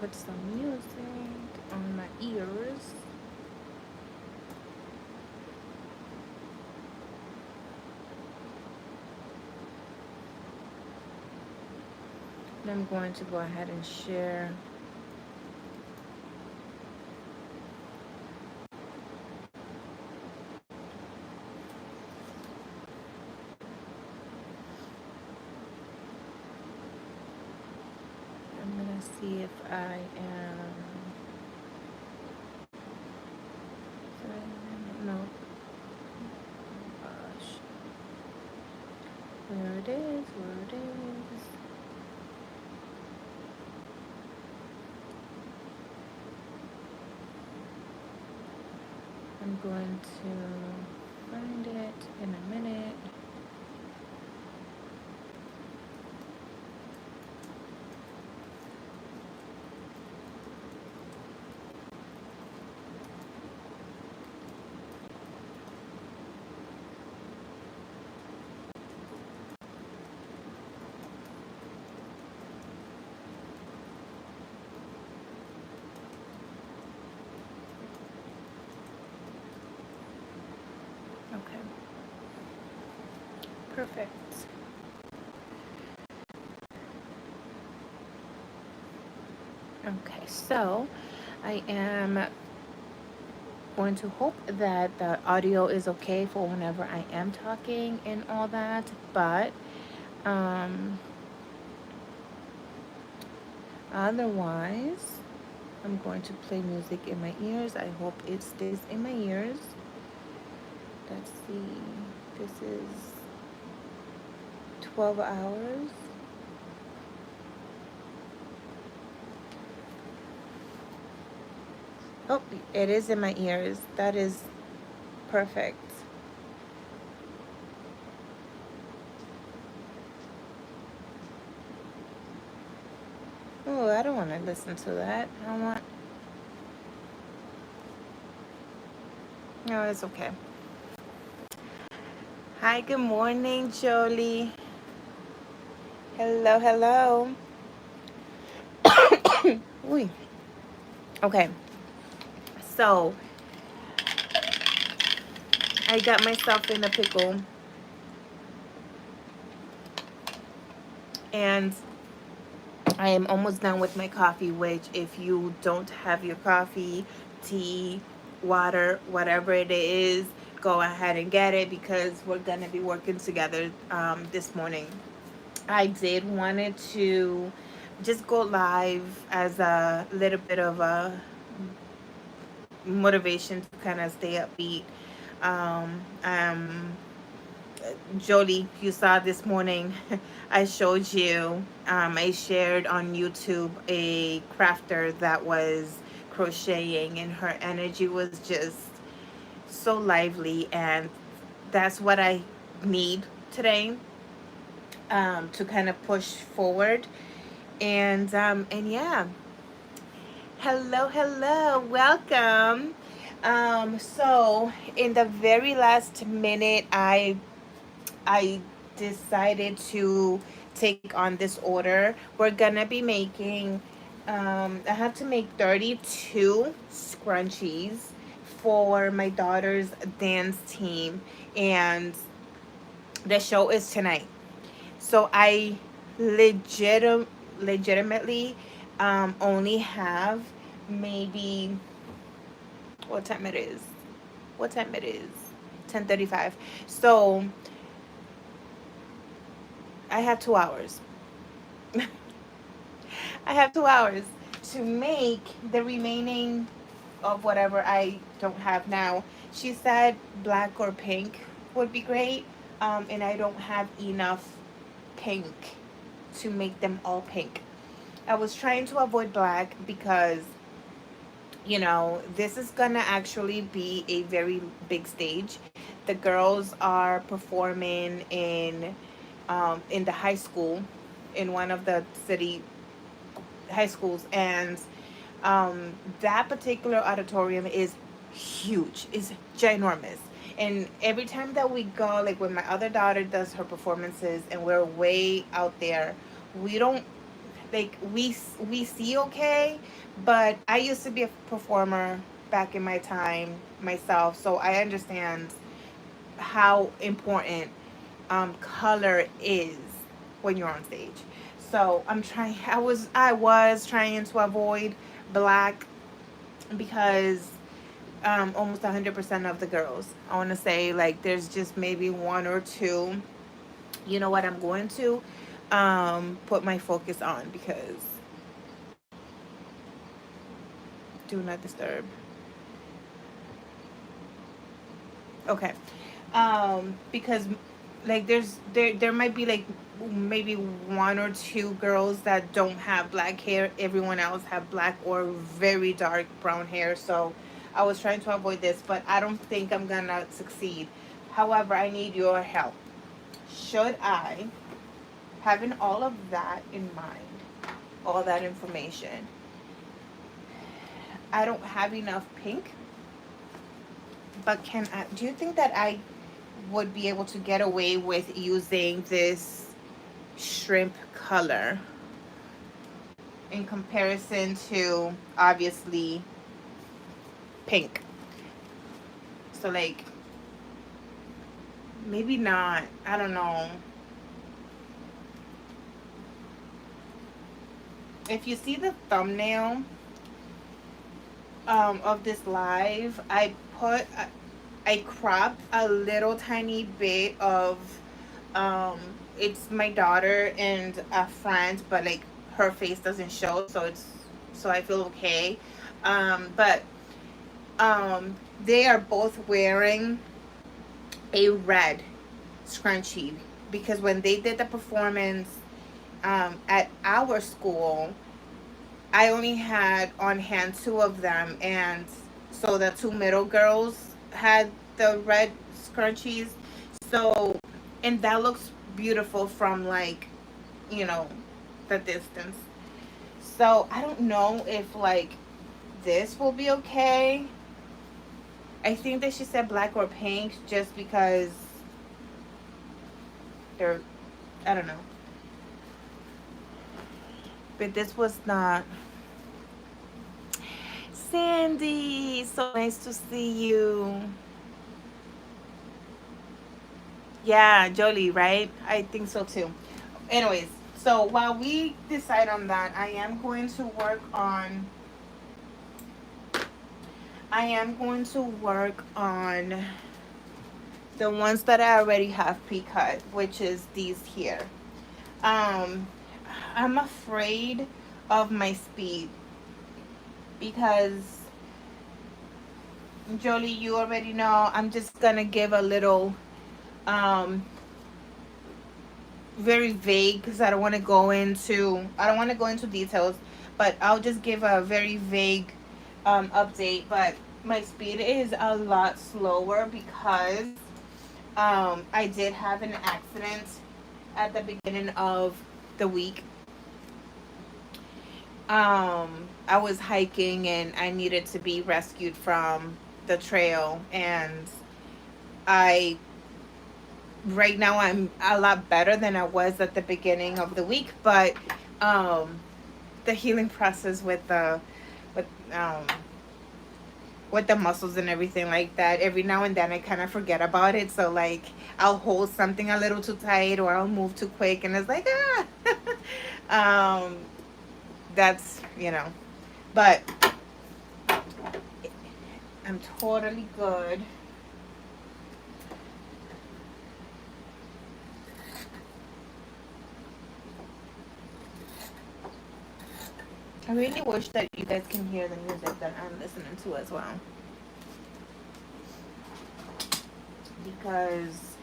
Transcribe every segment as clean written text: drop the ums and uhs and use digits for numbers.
put some music on my ears. And I'm going to go ahead and share. I'm gonna see if I am. No. Oh gosh. Where it is? Where it is? I'm going to find it in a minute. Okay. Perfect. Okay, so I am going to hope that the audio is okay for whenever I am talking and all that, but um, otherwise, I'm going to play music in my ears. I hope it stays in my ears. Let's see, this is 12 hours. Oh, it is in my ears. That is perfect. Oh, I don't want to listen to that. I don't want. No, it's okay. Hi, good morning, Jolie. Hello, hello. Ooh. Okay, so I got myself in a pickle, and I am almost done with my coffee, which if you don't have your coffee, tea, water, whatever it is, go ahead and get it because we're going to be working together this morning. I did wanted to just go live as a little bit of a motivation to kind of stay upbeat. Um, um, Jolie, you saw this morning, I showed you, I shared on YouTube a crafter that was crocheting, and her energy was just so lively. And that's what I need today to kind of push forward. And yeah, hello, hello, welcome. So in the very last minute, I decided to take on this order. We're gonna be making, I have to make 32 scrunchies for my daughter's dance team, and the show is tonight. So I legitimately only have maybe what time it is? What time it is? 10:35. So I have 2 hours. I have 2 hours to make the remaining of whatever I don't have now. She said black or pink would be great, and I don't have enough pink to make them all pink. I was trying to avoid black because, this is gonna actually be a very big stage. The girls are performing in the high school, in one of the city high schools, and that particular auditorium is huge, is ginormous. And every time that we go, like when my other daughter does her performances and we're way out there, we don't like we see okay, but I used to be a performer back in my time myself, so I understand how important color is when you're on stage. So I was trying to avoid black because almost 100% of the girls, I want to say, like, there's just maybe one or two, you know what, I'm going to put my focus on because do not disturb. Okay. Because like there might be like maybe one or two girls that don't have black hair. Everyone else have black or very dark brown hair. So I was trying to avoid this, but I don't think I'm gonna succeed. However, I need your help. Should I, having all of that in mind, all that information, I don't have enough pink, but do you think that I would be able to get away with using this shrimp color in comparison to obviously pink? So like maybe not. I don't know. If you see the thumbnail of this live, I cropped a little tiny bit of it's my daughter and a friend, but like her face doesn't show, so I feel okay. But they are both wearing a red scrunchie because when they did the performance at our school, I only had on hand two of them, and so the two middle girls had the red scrunchies. So, and that looks beautiful from like, you know, the distance. So I don't know if like this will be okay. I think that she said black or pink just because they're, I don't know. But this was not. Sandy, so nice to see you. Yeah, Jolie, right? I think so too. Anyways, so while we decide on that, I am going to work on the ones that I already have pre-cut, which is these here. Um, I'm afraid of my speed because Jolie, you already know. I'm just gonna give a little, um, very vague because I don't want to go into details, but I'll just give a very vague update. But my speed is a lot slower because I did have an accident at the beginning of the week. I was hiking and I needed to be rescued from the trail, and I right now I'm a lot better than I was at the beginning of the week, but um the healing process with um with the muscles and everything like that, every now and then I kind of forget about it. So like I'll hold something a little too tight or I'll move too quick and it's like um that's, but I'm totally good. I really wish that you guys can hear the music that I'm listening to as well, because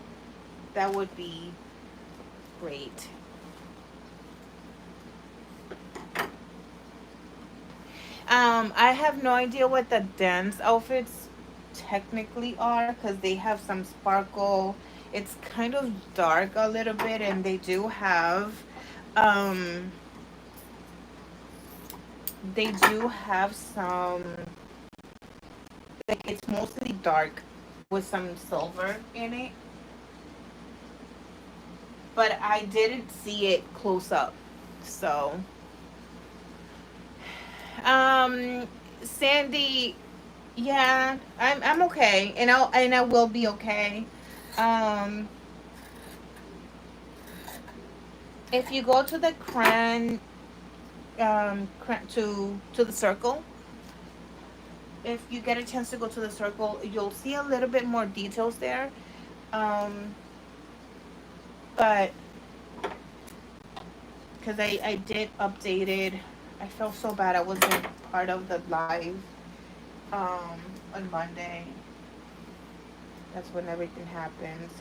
that would be great. I have no idea what the dance outfits technically are because they have some sparkle. It's kind of dark a little bit, and um, they do have some, like, it's mostly dark with some silver in it, but I didn't see it close up, so. Um, Sandy, yeah, I'm okay, and I will be okay. Um, if you go to the to the circle, if you get a chance to go to the circle, you'll see a little bit more details there. Um, but because I did updated, I felt so bad I wasn't part of the live on Monday. That's when everything happens.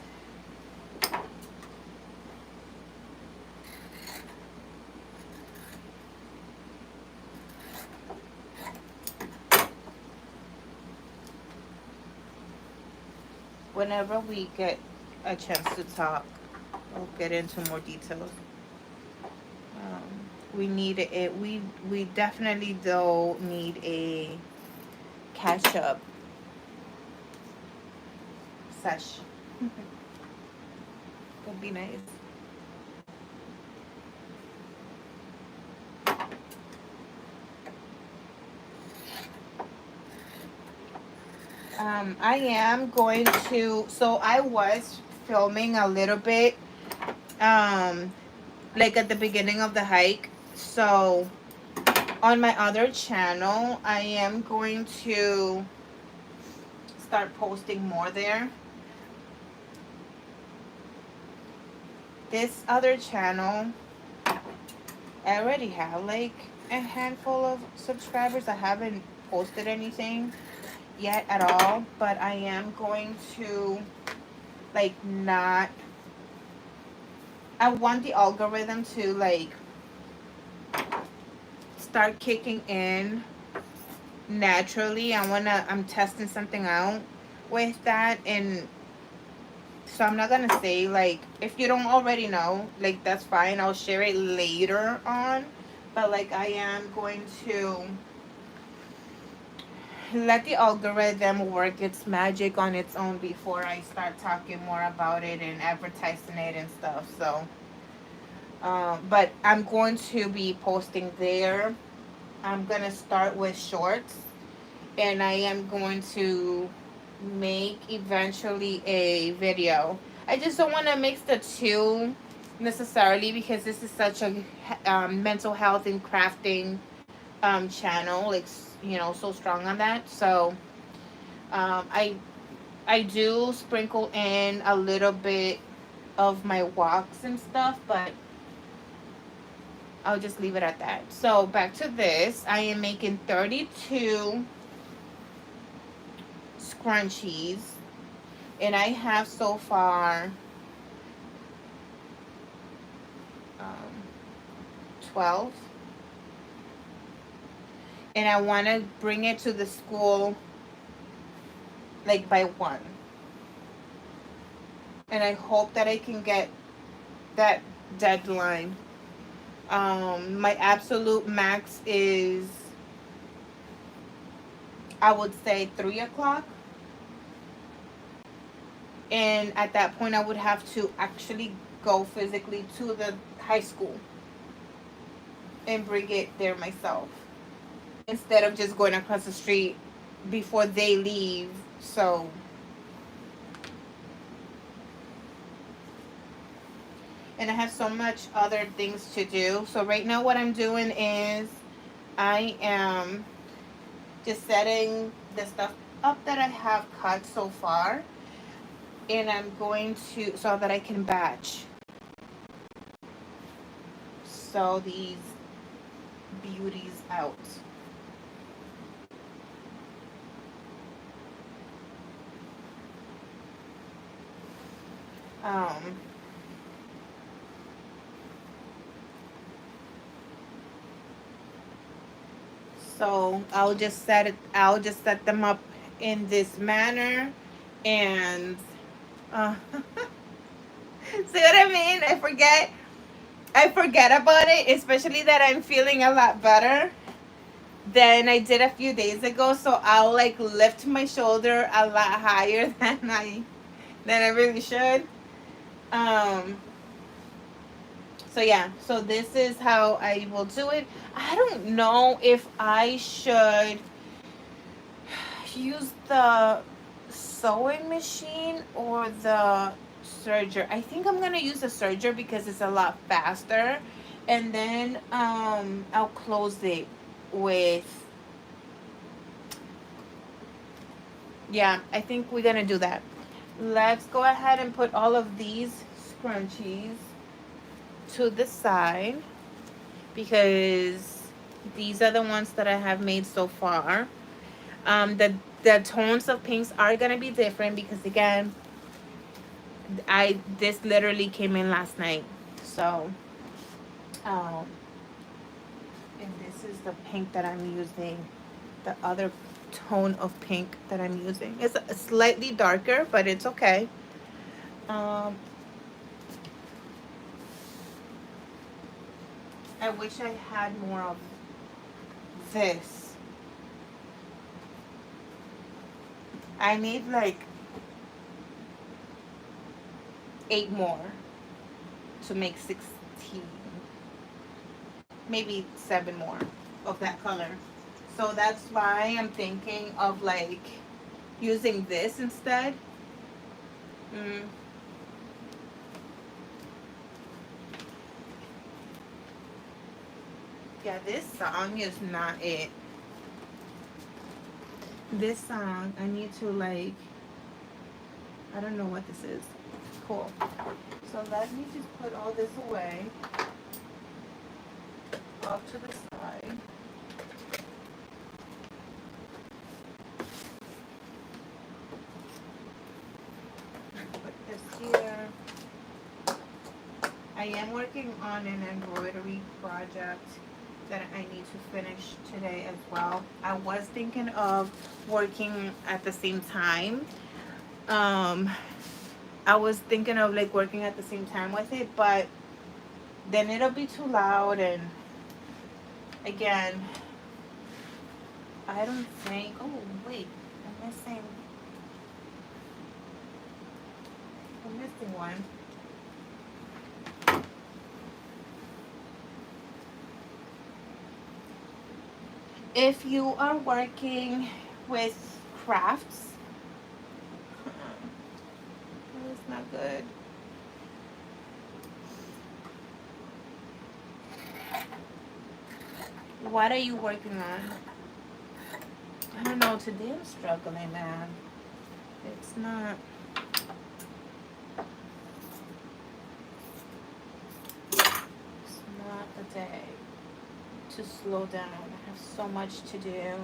Whenever we get a chance to talk, we'll get into more details. We need it. We definitely though need a catch up sesh. Would be nice. I am going to. So I was filming a little bit, um, like at the beginning of the hike. So on my other channel, I am going to start posting more there. This other channel, I already have like a handful of subscribers. I haven't posted anything yet at all, but I am going to like not. I want the algorithm to like start kicking in naturally. I'm testing something out with that, and so I'm not gonna say like, if you don't already know, like that's fine. I'll share it later on, but like I am going to let the algorithm work its magic on its own before I start talking more about it and advertising it and stuff. So, but I'm going to be posting there. I'm gonna start with shorts, and I am going to make eventually a video. I just don't want to mix the two necessarily because this is such a mental health and crafting channel, like so strong on that. So um, I I do sprinkle in a little bit of my walks and stuff, but I'll just leave it at that. So back to this, I am making 32 scrunchies, and I have so far um, 12, and I want to bring it to the school like by 1, and I hope that I can get that deadline. My absolute max is, I would say, 3 o'clock, and at that point I would have to actually go physically to the high school and bring it there myself instead of just going across the street before they leave. So and I have so much other things to do. So right now what I'm doing is I am just setting the stuff up that I have cut so far, and I'm going to, so that I can batch sew these beauties out. Um, so I'll just set them up in this manner, and see what I mean? I forget about it, especially that I'm feeling a lot better than I did a few days ago. So I'll like lift my shoulder a lot higher than I really should. Um, So yeah, so this is how I will do it. I don't know if I should use the sewing machine or the serger. I think I'm gonna use the serger because it's a lot faster, and then I'll close it with, yeah, I think we're gonna do that. Let's go ahead and put all of these scrunchies to the side because these are the ones that I have made so far. The tones of pinks are gonna be different because again, I this literally came in last night. So um and this is the pink that I'm using. The other tone of pink that I'm using. It's slightly darker, but it's okay. Um I wish I had more of this. I need like 8 more to make 16. Maybe 7 more of that color. So that's why I'm thinking of like using this instead. Mm. Yeah, this song is not it. This song, I need to like, I don't know what this is. Cool. So let me just put all this away, off to the side. Put this here. I am working on an embroidery project that I need to finish today as well. I was thinking of working at the same time. Um, I was thinking of like working at the same time with it, but then it'll be too loud, and again, I don't think, oh wait, I'm missing one. If you are working with crafts, it's not good. What are you working on? I don't know, today I'm struggling, man. It's not, it's not the day to slow down. I have so much to do.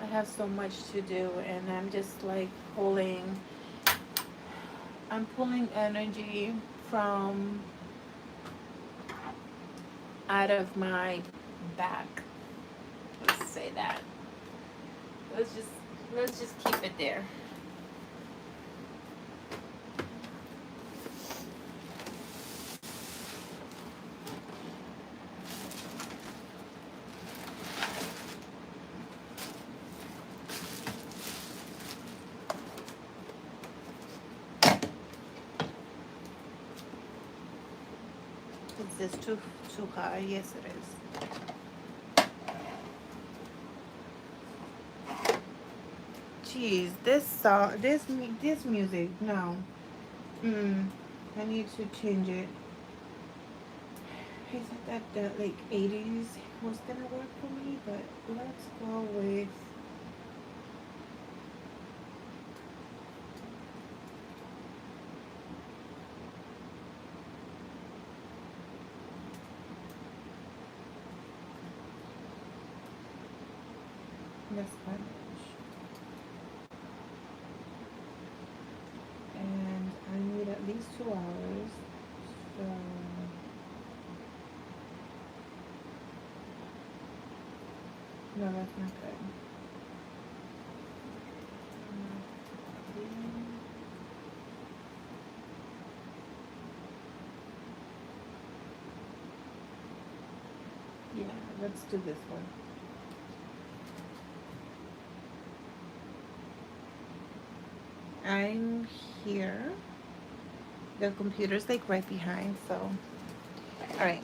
I have so much to do, and I'm just like I'm pulling energy from out of my back. Let's say that. Let's just let's just keep it there. Is this too high? Yes, it is. Jeez, this song, this music, no. I need to change it. I thought that the like 80s was gonna work for me, but let's go with this Spanish. And I need at least 2 hours. So no, that's not good. Yeah, let's do this one. I'm here. The computer's like right behind, so. All right.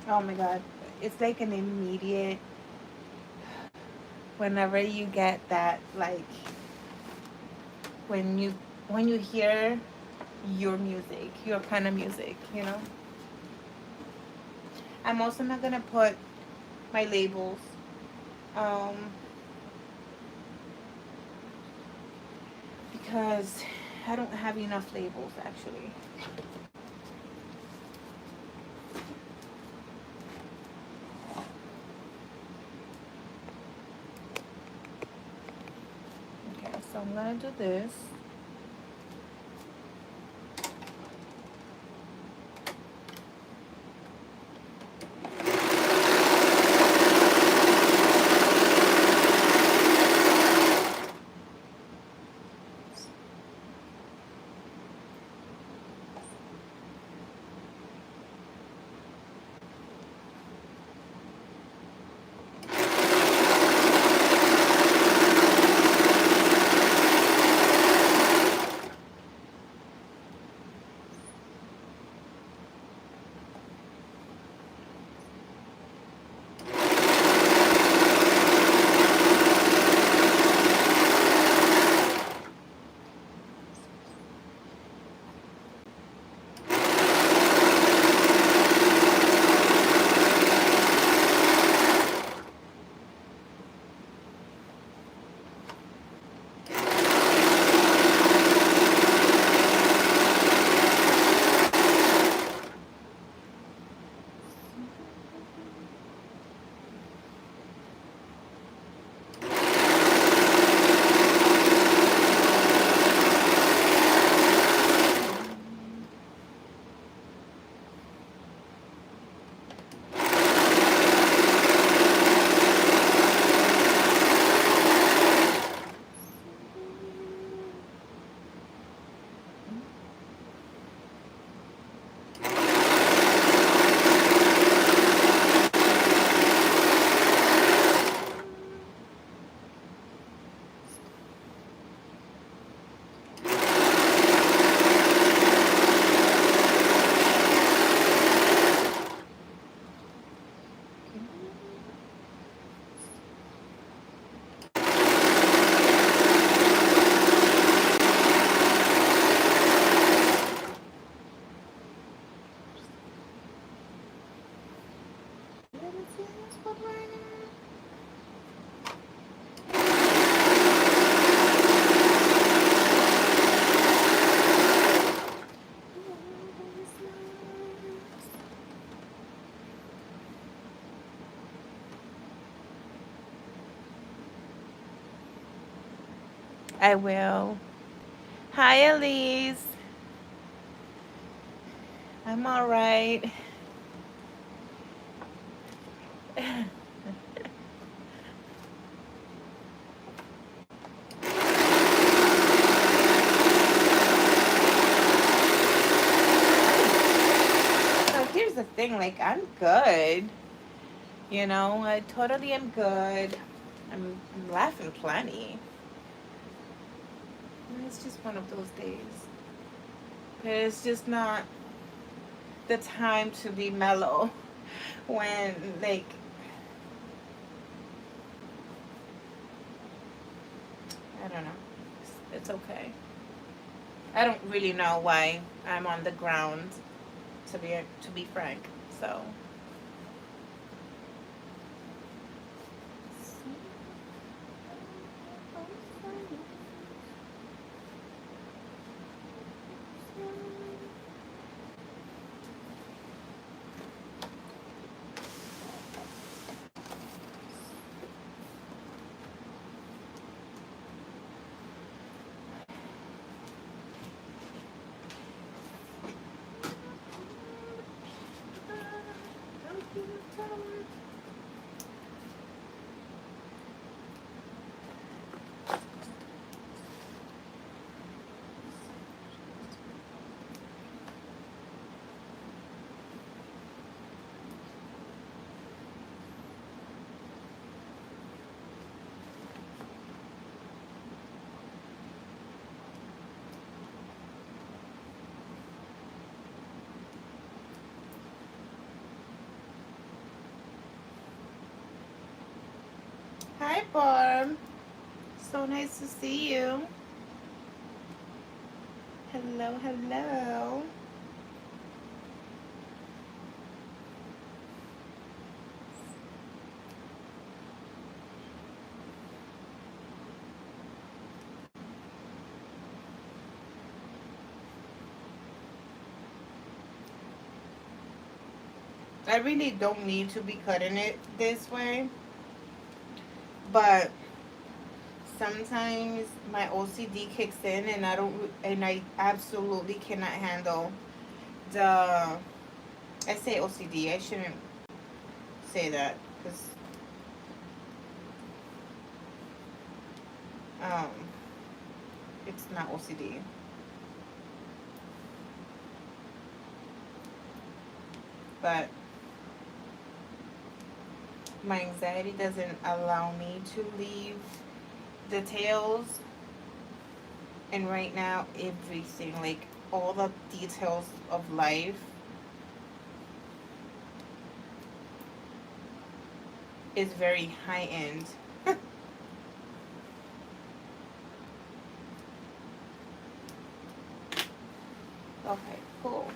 Oh my God. It's like an immediate, whenever you get that, like, when you when you hear your music, your kind of music, you know. I'm also not gonna put my labels, um, because I don't have enough labels actually. Okay, so I'm gonna do this. I will. Hi, Elise. I'm all right. So here's the thing, like, I'm good. You know, I totally am good. I'm laughing plenty. It's just one of those days. It's just not the time to be mellow when, like, I don't know. It's okay. I don't really know why I'm on the ground, to be frank. So. Hi, Barb. So nice to see you. Hello, hello. I really don't need to be cutting it this way, but sometimes my OCD kicks in and I absolutely cannot handle the, I say OCD, I shouldn't say that because um it's not OCD, but my anxiety doesn't allow me to leave details. And right now everything, like all the details of life is very high end. Okay, cool.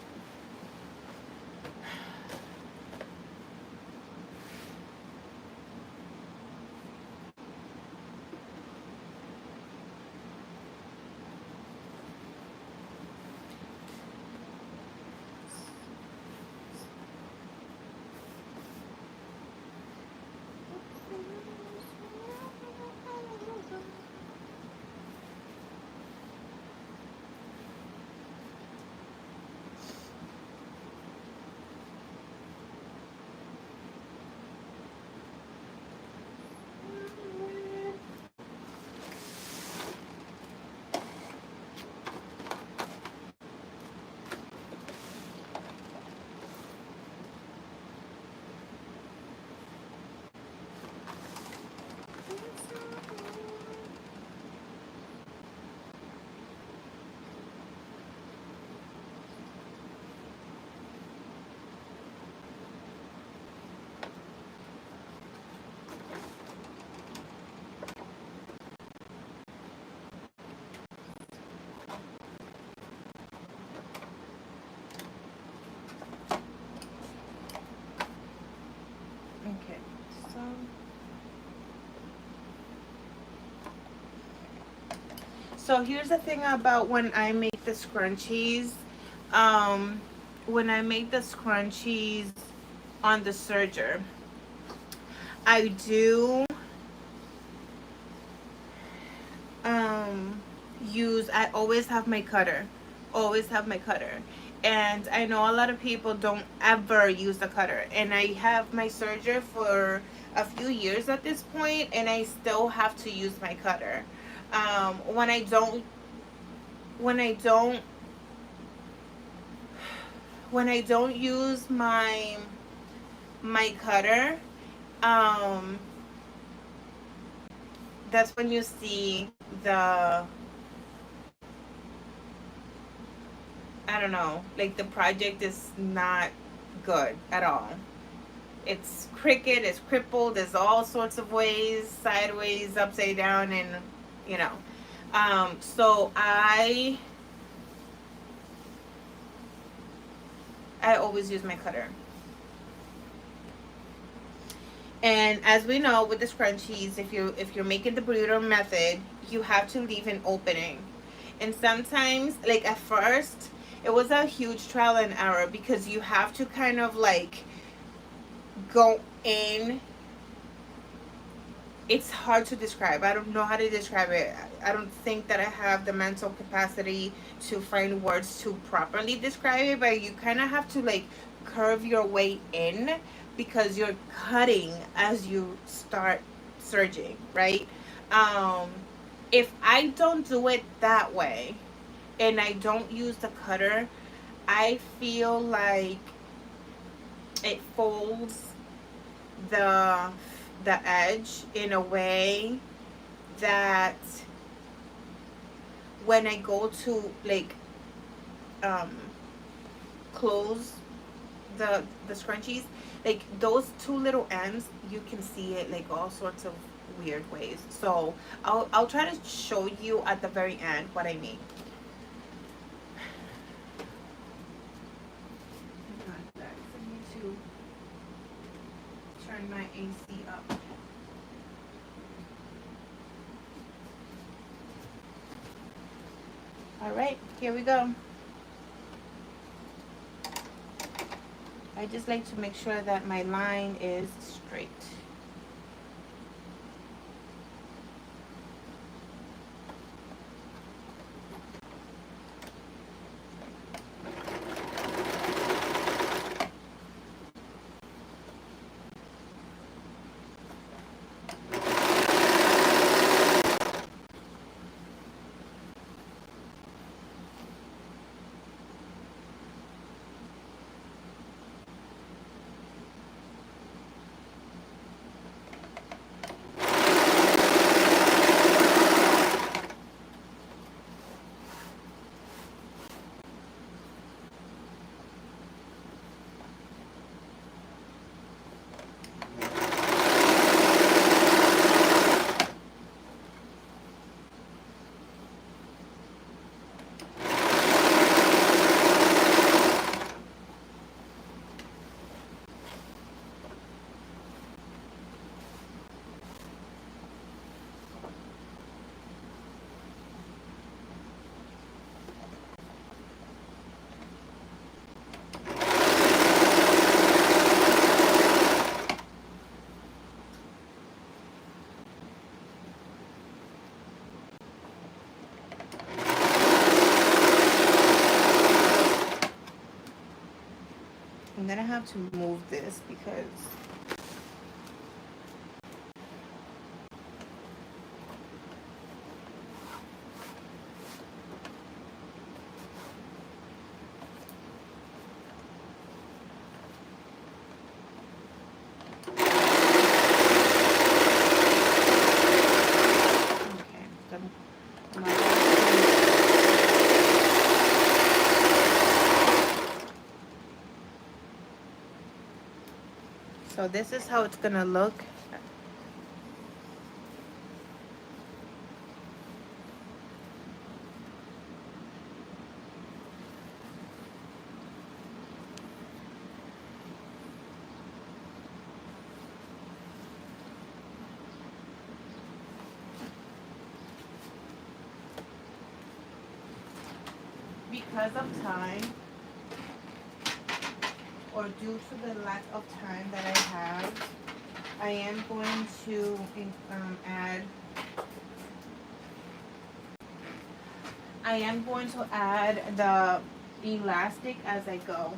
Okay, so here's the thing about when I make the scrunchies. Um, when I make the scrunchies on the serger, I do um use, I always have my cutter. Always have my cutter. And I know a lot of people don't ever use the cutter. And I have my serger for a few years at this point and I still have to use my cutter. When I don't when I don't when I don't use my cutter, um, that's when you see the, I don't know, like the project is not good at all. It's crooked, it's crippled, there's all sorts of ways, sideways, upside down, and you know. So I always use my cutter. And as we know with the scrunchies, if you're making the burrito method, you have to leave an opening. And sometimes, like at first, it was a huge trial and error because you have to kind of like go in. It's hard to describe. I don't know how to describe it. I don't think that I have the mental capacity to find words to properly describe it, but you kind of have to like curve your way in because you're cutting as you start surging, right? Um, if I don't do it that way and I don't use the cutter, I feel like it folds the the edge in a way that when I go to like um close the scrunchies, like those two little ends, you can see it like all sorts of weird ways. So I'll try to show you at the very end what I mean. I need to turn my AC up. All right, here we go. I just like to make sure that my line is straight. I'm gonna have to move this because so this is how it's gonna look. Because of time, or due to the lack of time that I have, I am going to add. I am going to add the elastic as I go.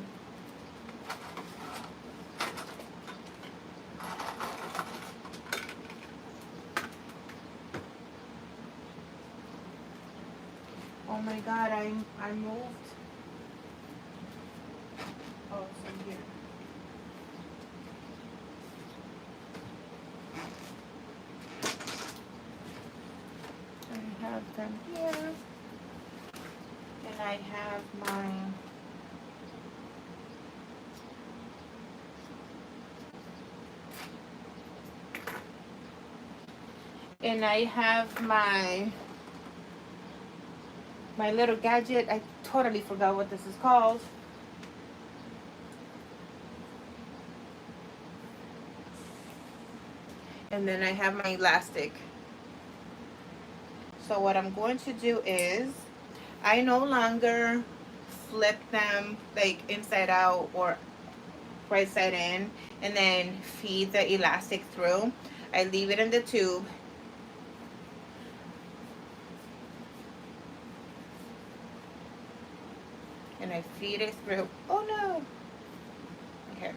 Oh my God, I moved. Oh, so here. I have them here. And I have my my little gadget. I totally forgot what this is called. And then I have my elastic. So what I'm going to do is I no longer flip them like inside out or right side in and then feed the elastic through. I leave it in the tube. And I feed it through. Oh no. Okay.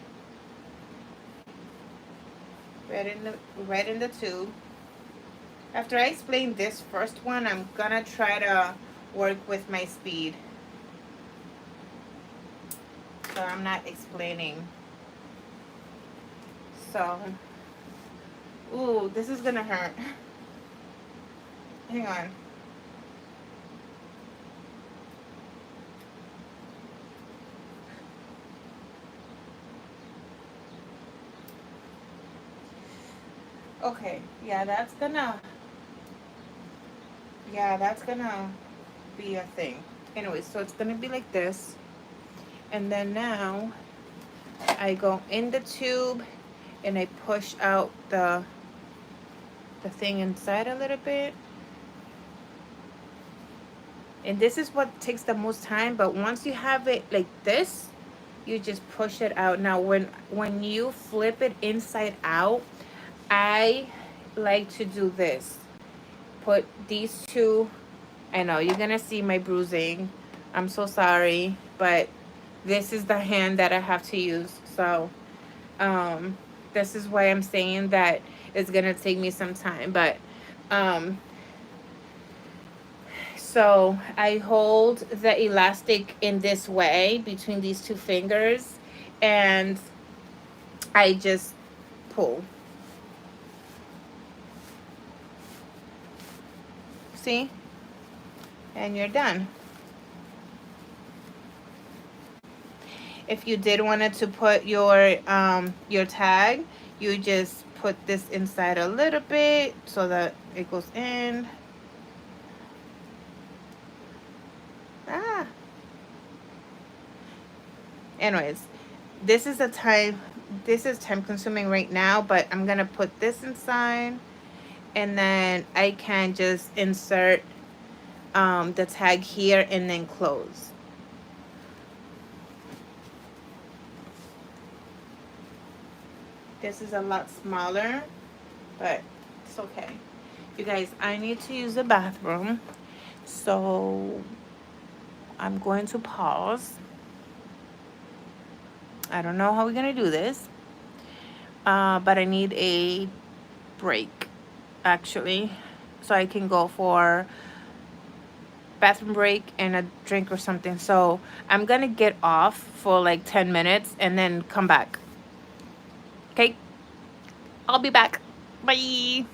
Right in the tube. After I explain this first one, I'm gonna try to work with my speed. So I'm not explaining. So, ooh, this is gonna hurt. Hang on. Okay, that's gonna be a thing. Anyway, so it's gonna be like this. And then now I go in the tube and I push out the thing inside a little bit. And this is what takes the most time, but once you have it like this, you just push it out. Now when you flip it inside out, I like to do this. Put these two, I know you're gonna see my bruising. I'm so sorry, but this is the hand that I have to use. So this is why I'm saying that it's gonna take me some time. But so I hold the elastic in this way between these two fingers, and I just pull. See? And you're done. If you did wanted to put your tag, you just put this inside a little bit so that it goes in. Ah. Anyways, this is time consuming right now, but I'm gonna put this inside, and then I can just insert the tag here and then close. This is a lot smaller, but it's okay. You guys, I need to use the bathroom, so I'm going to pause. I don't know how we're gonna do this, but I need a break actually, so I can go for bathroom break and a drink or something. So I'm gonna get off for like 10 minutes and then come back. Okay, I'll be back. Bye.